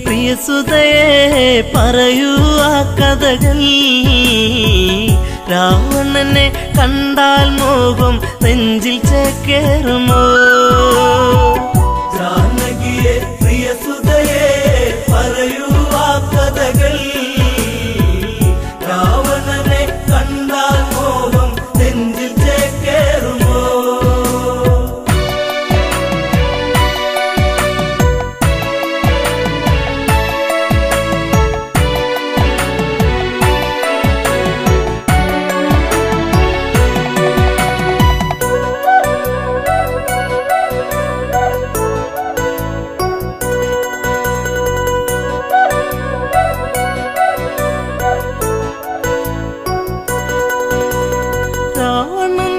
പ്രിയസുതയെ പറയൂ ആ കഥകൾ. രാവണനെ കണ്ടാൽ മോഹം നെഞ്ചിൽ ചേക്കേറുമോ? ജാനകിയെ പ്രിയസുതയെ പറയൂ ആ കഥകൾ. രാവണനെ കണ്ടാൽ മോഹം നെഞ്ചിൽ ചേക്കേറുമോ?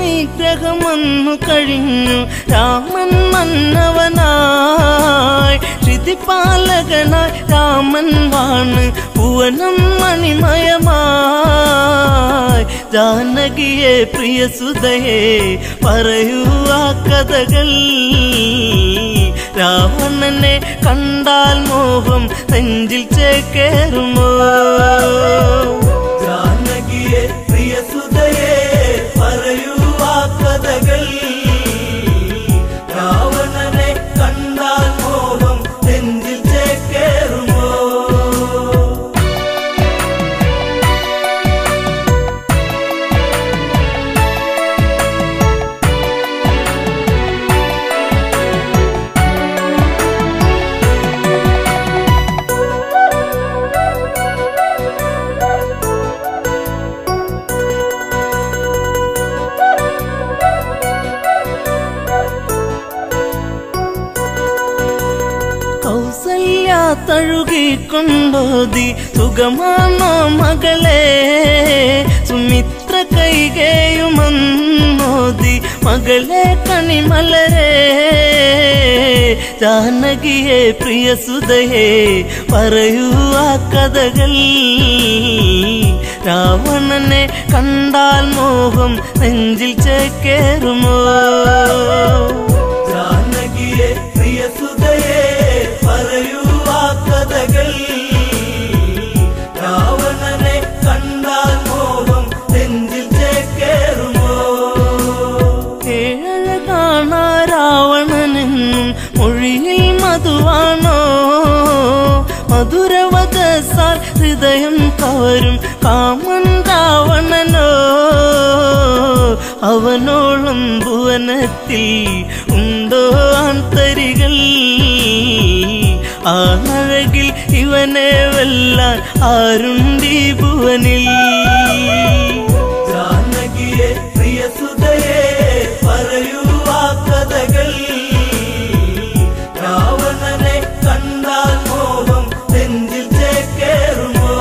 നിഗ്രഹമന്നു കഴിഞ്ഞു രാമൻ മന്നവനായി. ശ്രുതിപാലകനായി രാമൻ വാണ് ഭുവനം മണിമയമായി. ജാനകിയെ പ്രിയസുതയെ പറയൂ ആ കഥകൾ. രാവണനെ കണ്ടാൽ മോഹം നെഞ്ചിൽ ചേക്കേറുമോ? ജാനകിയെ പ്രിയസുതയെ പറയൂ ആ കഥകൾ. രാവണനെ കണ്ടാൽ മോഹം നെഞ്ചിൽ ചേക്കേറുമോ? തഴുകിക്കൊണ്ടോതി സുഖമാണോ മകളെ? സുമിത്ര കൈകേയുമന്നോതി മകളെ കണിമലരെ. ജാനകിയെ പ്രിയസുതയെ പറയൂ ആ കഥകൾ. രാവണനെ കണ്ടാൽ മോഹം നെഞ്ചിൽ ചേക്കേറുമോ? ജാനകിയെ പ്രിയസുതയെ പറയൂ ആ കഥകൾ. രാവണനെ കണ്ടാൽ മോഹം നെഞ്ചിൽ ചേക്കേറുമോ? ഏഴഴ കാണാ രാവണനെന്നും മൊഴിയിൽ മധുവാണോ? മധുരവദസാൽ ഹൃദയം കവരും കാമൻ രാവണനോ? അവനോളം ഭുവനത്തിൽ ഉണ്ടോ ആന്തരികൾ? ആഴകിൽ ഇവനെ വെല്ലാൻ ആരുണ്ടീ ഭുവനിൽ? ജാനകിയെ പ്രിയസുതയെ പറയൂ ആ കഥകൾ. രാവണനെ കണ്ടാൽ മോഹം നെഞ്ചിൽ ചേക്കേറുമോ?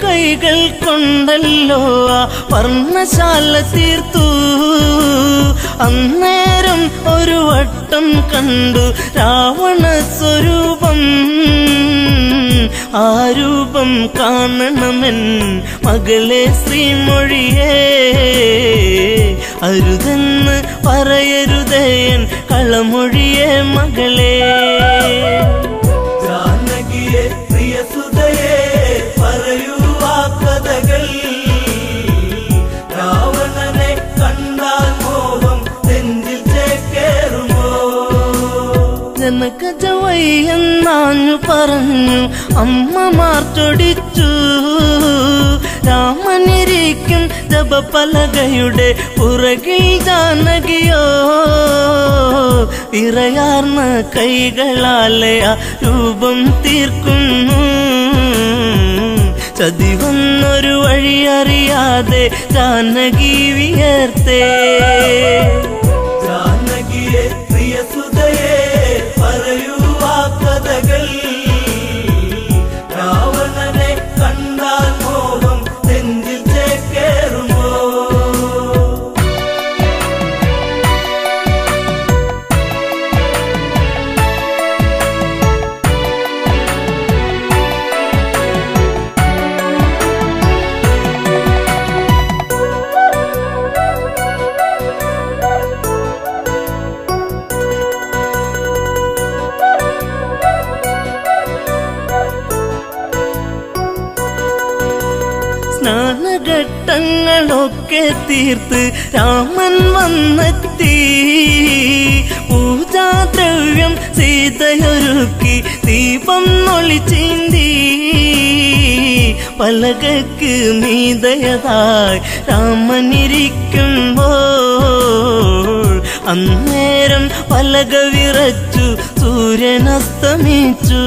കൈകൾ കൊണ്ടല്ലോ ആ വർണ്ണശാല തീർത്തു. അന്നേരം ഒരു വട്ടം കണ്ടു രാവണ സ്വരൂപം. ആ രൂപം കാണണമെൻ മകളെ ശ്രീമൊഴിയേ. അരുതെന്ന് പറയരുതേൻ കളമൊഴിയേ മകളെ. ജാനകിയെ പ്രിയസുതയെ പറയൂ ആ കഥകൾ. രാവണനെ കണ്ടാൽ മോഹം നെഞ്ചിൽ ചേക്കേറുമോ? ജനകജവയ്യെന്നാഞ്ഞു പറഞ്ഞു അമ്മമാർ ചൊടിച്ചു. രാമനിരിക്കും ജപപലകയുടെ പുറകിൽ ജാനകിയോ വിറയാർന്ന കൈകളാലെ ആ രൂപം തീർക്കുന്നു. ചതി വന്നൊരു വഴിയറിയാതെ ജാനകി വിയർത്തേ. ജാനകിയെ പ്രിയസുതയെ പറയൂ ആ കഥകൾ. രാവണനെ നഷ്ടങ്ങളൊക്കെ തീർത്ത് രാമൻ വന്നെത്തി. പൂജാദ്രവ്യം സീതയൊരുക്കി ദീപം ഒളിച്ചീന്തി. പലകക്ക് മീതയതായി രാമനിരിക്കുമ്പോൾ അന്നേരം പലക വിറച്ചു സൂര്യനസ്തമിച്ചു.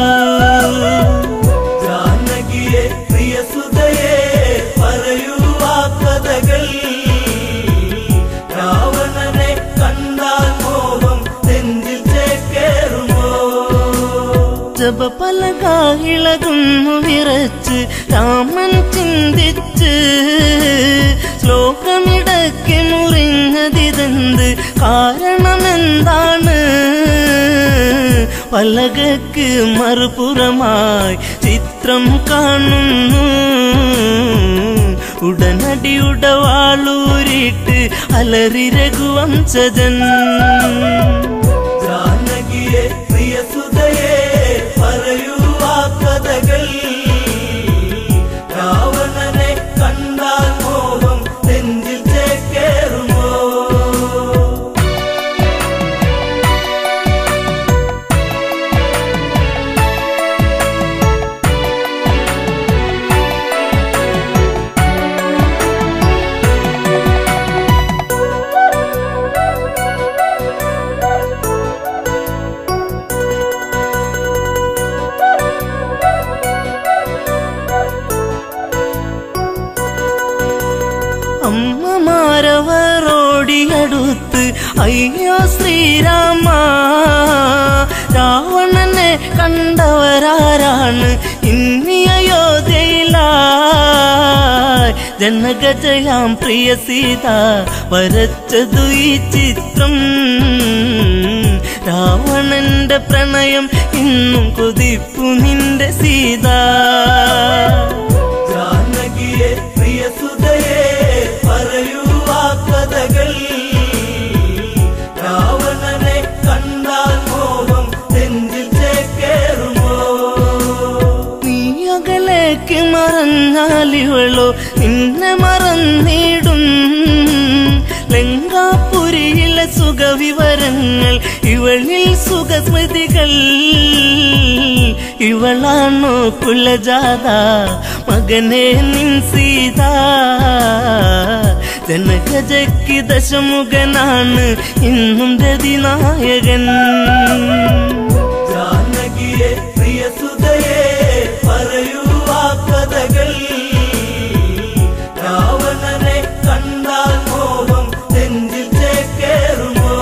ജാനകിയെ പ്രിയസുതയെ പറയൂ ആ കഥകൾ. രാവണനെ കണ്ടാൽ മോഹം നെഞ്ചിൽ ചേക്കേറുമോ? ജപപലക ഇളകുന്നു വിറച്ച് രാമൻ ചിന്തിച്ച്. ശ്ലോകമിടയ്ക്ക് മുറിഞ്ഞതിതെന്ത് കാരണമെന്താണ്? പലകക്ക് മറുപുറമായി ചിത്രം കാണുന്നു. ഉടനടി ഉടവാളൂരിട്ട് അലറി രഘുവംശജൻ. ജാനകിയെ പ്രിയസുതയെ പറയൂ ആ കഥകൾ. രാവണനെ കണ്ടാൽ മോഹം നെഞ്ചിൽ ചേക്കേറുമോ? അമ്മമാരവരോടിയടുത്ത് അയ്യോ ശ്രീരാമ, രാവണനെ കണ്ടവരാരാണ് ഇനി അയോധ്യയിലായി? ജനകജയാം പ്രിയ സീത വരച്ചതു ഈ ചിത്രം. രാവണന്റെ പ്രണയം ഇന്നും കൊതിപ്പു നിന്റെ സീത. ജാനകിയെ പ്രിയസുതയെ പറയൂ ആ കഥകൾ. രാവണനെ കണ്ടാൽ മോഹം നെഞ്ചിൽ ചേക്കേറുമോ? നീ അകലേക്ക് മറഞ്ഞാലിവളോ നിന്നെ മറന്നിടും. ലങ്കാപുരിയിലെ സുഖവിവരങ്ങൾ ഇവളിൽ സുഖസ്മൃതികൾ. ഇവളാണോ കുലജാത മകനെ നിൻ സീത? ജനകജയ്ക്ക് ദശമുഖനാണ് ഇന്നും രതിനായകൻ. ജാനകിയെ പ്രിയസുതയെ പറയൂ ആ കഥകൾ. രാവണനെ കണ്ടാൽ മോഹം നെഞ്ചിൽ ചേക്കേറുമോ?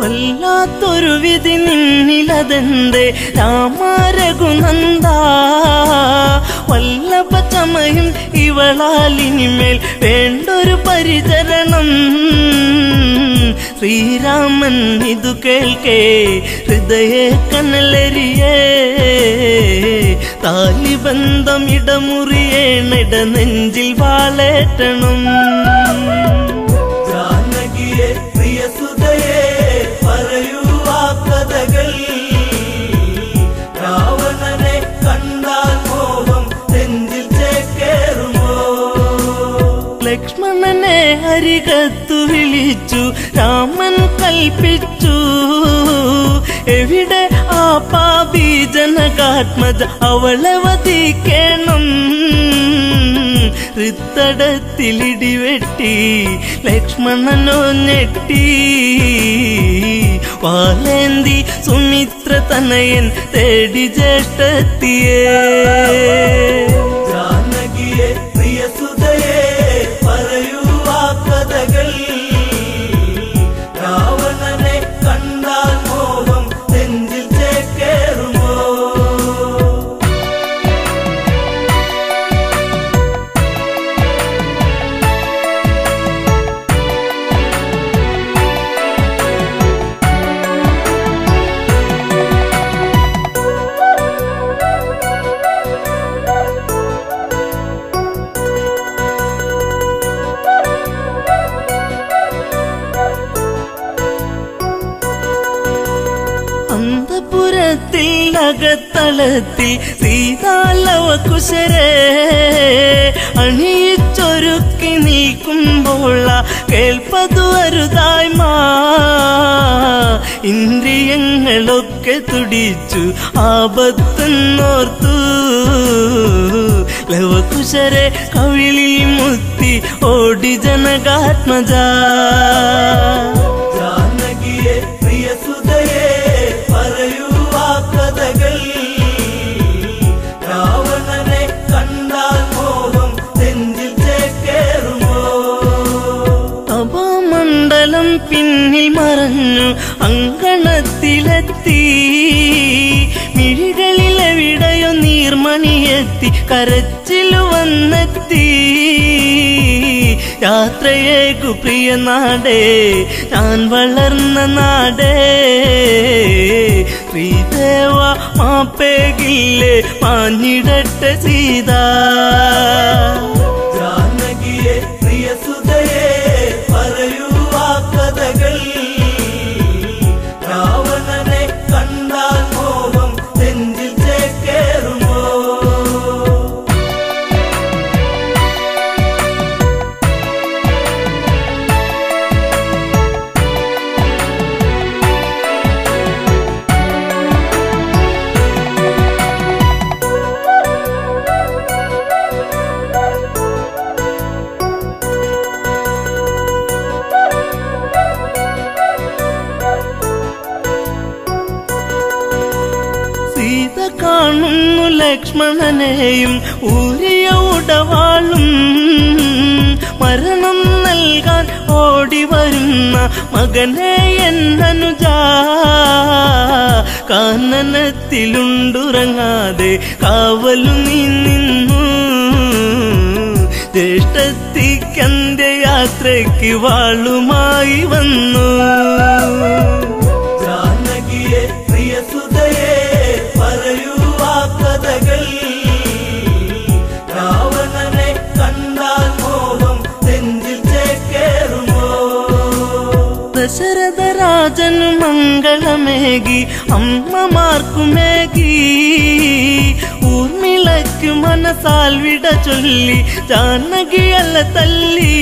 വല്ലാത്തൊരു വിധി നിന്നിലതെന്തേ രാമരഘുനന്ദ? വല്ലഭ ചമയും ഇവളാലിനിമേൽ വേണ്ടൊരു പരിചരണം. ശ്രീരാമൻ ഇതു കേൾക്കേ ഹൃദയ കനലരിയേ. താലിബന്ധം ഇടമുറിയേണിട നെഞ്ചിൽ വാളേറ്റണം. ജാനകിയെ പ്രിയസുതയെ പറയൂ ആ കഥകൾ. രാവണനെ കണ്ടാൽ മോഹം നെഞ്ചിൽ ചേക്കേറുമോ? ലക്ഷ്മണനെ അരികത്തു വിളിച്ചു രാമൻ കൽപ്പിച്ചു. എവിടെ ആ പാപി ജനകാത്മജ അവളെ വധിക്കണം. ഹൃത്തടത്തിലിടിവെട്ടി ലക്ഷ്മണനോ ഞെട്ടി. വാലേന്തി സുമിത്ര തനയൻ തേടി ജ്യേഷ്ഠത്തിയേ. ജാനകിയെ പ്രിയസുതയെ പറയൂ ആ കഥകൾ. രാവണനെ കണ്ടാൽ മോഹം നെഞ്ചിൽ ചേക്കേറുമോ? അങ്കണത്തിൽ അകത്തളത്തിൽ സീതാലവകുശരെ അണിയിച്ചൊരുക്കി നീക്കുമ്പോൾ കേൾപ്പതു അരുതായ്മ ഇന്ദ്രിയങ്ങളൊക്കെ തുടിച്ചു ആപത്തെന്നോർത്തു ലവകുശരെ കവിളിൽ മുത്തി ഓടി ജനകാത്മജ ജാനകിയെ പ്രിയസുതയെ പറയൂ ആ കഥകൾ രാവണനെ കണ്ടാൽ മോഹം നെഞ്ചിൽ ചേക്കേറുമോ അപമണ്ഡലം പിന്നിൽ മറഞ്ഞു അങ്കണത്തിലെത്തി മിഴികളിൽ എവിടെയോ നീർമണിയെത്തി കരച്ചിലു വന്നെത്തി യാത്രയേക്കു പ്രിയ നാടേ ഞാൻ വളർന്ന നാടേ ശ്രീദേവ മാപ്പേകില്ലേ മാഞ്ഞിടട്ടെ സീത ജാനകിയെ പ്രിയസുതയെ പറയൂ ആ കഥകൾ രാവണനെ കണ്ടാൽ മോഹം നെഞ്ചിൽ ചേക്കേറുമോ സീത കാണുന്നു ലക്ഷ്മണനെയും ഊരിയ ഉടവാളും മരണം നൽകാൻ ഓടി വരുന്ന മകനെ എന്നനുജ കാനനത്തിലുണ്ടുറങ്ങാതെ കാവലു നീ നിന്നു ജ്യേഷ്ഠത്തിക്കന്റെ യാത്രയ്ക്ക് വാളുമായി വന്നു ജാനകിയെ പ്രിയസുതയെ പറയൂ ആ കഥകൾ രാവണനെ കണ്ടാൽ മോഹം നെഞ്ചിൽ ചേക്കേറുമോ ദശരഥ രാജനു മംഗളമേകി അമ്മമാർക്കുമേകി ഊർമിളയ്ക്കു മനസാൽ വിട ചൊല്ലി ജാനകിയല്ല തല്ലി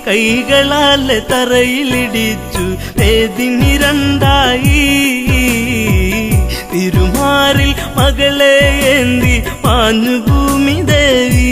കൈകളാൽ തറയിലിടിച്ചു വേദിനി രണ്ടായി തിരുമാറിൽ മകളെ ഏന്തി മാഞ്ഞു ഭൂമി ദേവി